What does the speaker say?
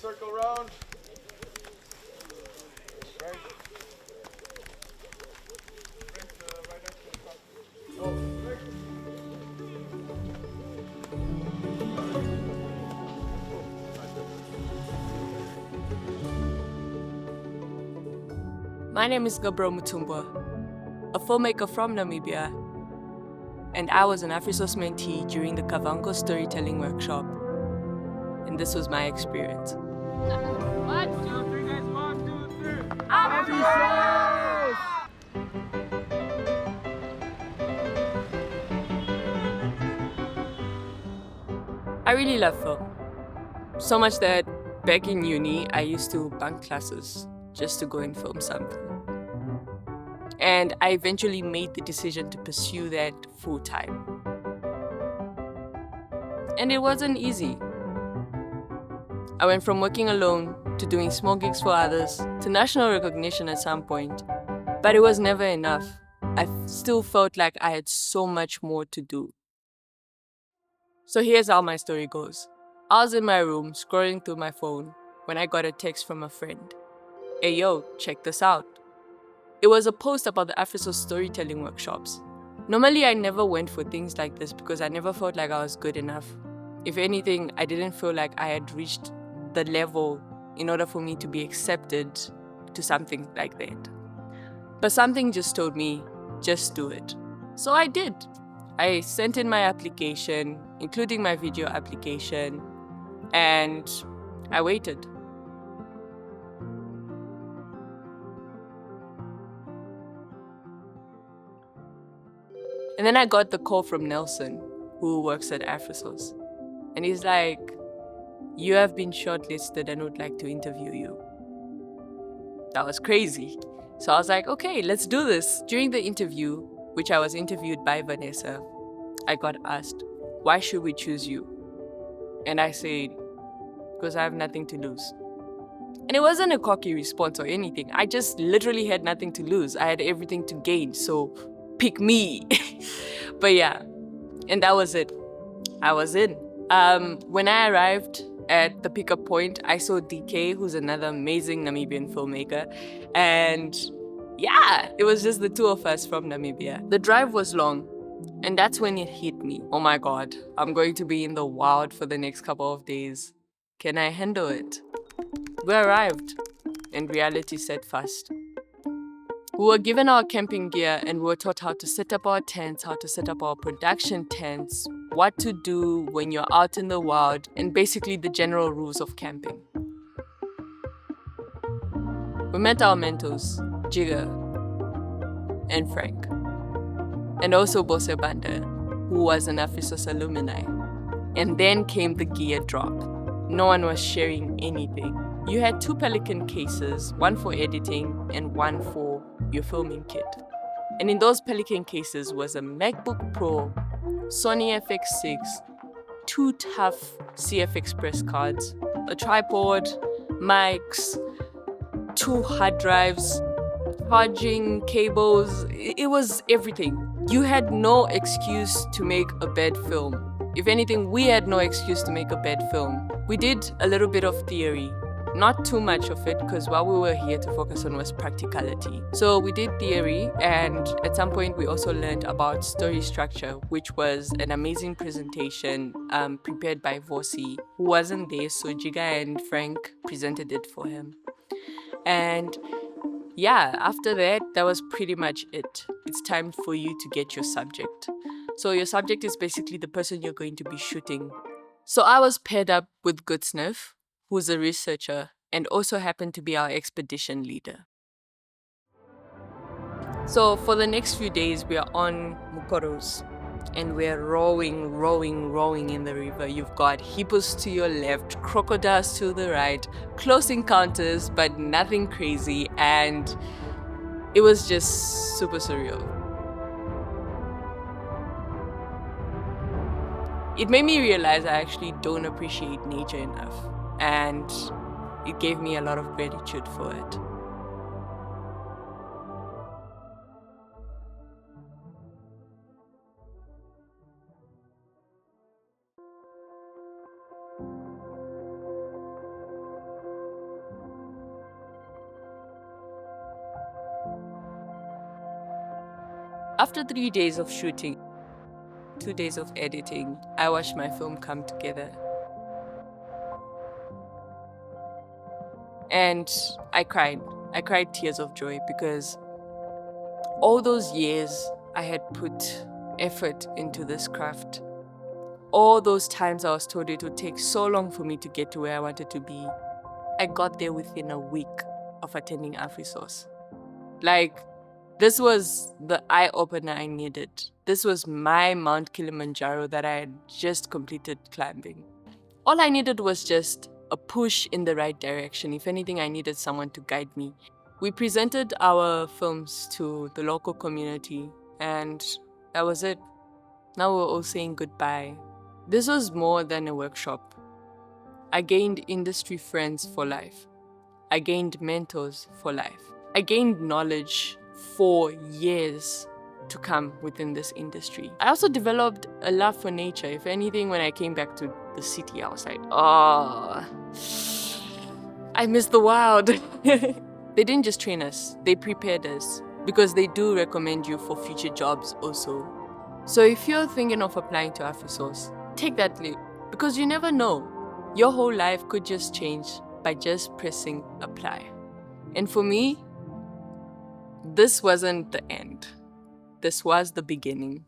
Circle round. Right. Right next to the cup. Oh, right. My name is Ngamburiro Mutumbwa, a filmmaker from Namibia, and I was an AFRISOS mentee during the Kavango storytelling workshop, and this was my experience. 1, 2, 3, guys. 1, 2, 3. AFRISOS! I really love film, so much that back in uni, I used to bunk classes just to go and film something. And I eventually made the decision to pursue that full-time. And it wasn't easy. I went from working alone to doing small gigs for others to national recognition at some point, but it was never enough. I still felt like I had so much more to do. So here's how my story goes. I was in my room scrolling through my phone when I got a text from a friend. Hey yo, check this out. It was a post about the AFRISOS storytelling workshops. Normally I never went for things like this because I never felt like I was good enough. If anything, I didn't feel like I had reached the level in order for me to be accepted to something like that. But something just told me, just do it. So I did. I sent in my application, including my video application, and I waited. And then I got the call from Nelson, who works at AFRISOS. And he's like, you have been shortlisted and would like to interview you. That was crazy. So I was like, okay, let's do this. During the interview, which I was interviewed by Vanessa, I got asked, why should we choose you? And I said, because I have nothing to lose. And it wasn't a cocky response or anything. I just literally had nothing to lose. I had everything to gain, so pick me. But yeah, and that was it. I was in. When I arrived at the pickup point, I saw DK, who's another amazing Namibian filmmaker. And yeah, it was just the two of us from Namibia. The drive was long, and that's when it hit me. Oh my God, I'm going to be in the wild for the next couple of days. Can I handle it? We arrived, and reality set fast. We were given our camping gear and we were taught how to set up our tents, how to set up our production tents, what to do when you're out in the wild, and basically the general rules of camping. We met our mentors, Jigga and Frank, and also Bose Banda, who was an AFRISOS alumni. And then came the gear drop. No one was sharing anything. You had 2 Pelican cases, one for editing and one for your filming kit. And in those Pelican cases was a MacBook Pro, Sony FX6, 2 tough CF Express cards, a tripod, mics, 2 hard drives, charging cables. It was everything. You had no excuse to make a bad film. If anything, we had no excuse to make a bad film. We did a little bit of theory, not too much of it, because what we were here to focus on was practicality. So we did theory, and at some point we also learned about story structure, which was an amazing presentation prepared by Vosi, who wasn't there, so Jiga and Frank presented it for him. And yeah, after that, that was pretty much it. It's time for you to get your subject. So your subject is basically the person you're going to be shooting. So I was paired up with Goodsniff, who's a researcher and also happened to be our expedition leader. So for the next few days, we are on Mukoros and we're rowing in the river. You've got hippos to your left, crocodiles to the right, close encounters, but nothing crazy, and it was just super surreal. It made me realize I actually don't appreciate nature enough, and it gave me a lot of gratitude for it. After 3 days of shooting, 2 days of editing, I watched my film come together. And I cried. I cried tears of joy because all those years I had put effort into this craft. All those times I was told it would take so long for me to get to where I wanted to be, I got there within a week of attending AFRISOS. Like, this was the eye-opener I needed. This was my Mount Kilimanjaro that I had just completed climbing. All I needed was just a push in the right direction. If anything, I needed someone to guide me. We presented our films to the local community, and that was it. Now we're all saying goodbye. This was more than a workshop. I gained industry friends for life. I gained mentors for life. I gained knowledge for years to come within this industry. I also developed a love for nature. If anything, when I came back to the city, I was like, oh, I miss the wild. They didn't just train us, they prepared us, because they do recommend you for future jobs also. So if you're thinking of applying to AFRISOS, take that leap, because you never know. Your whole life could just change by just pressing apply. And for me, this wasn't the end. This was the beginning.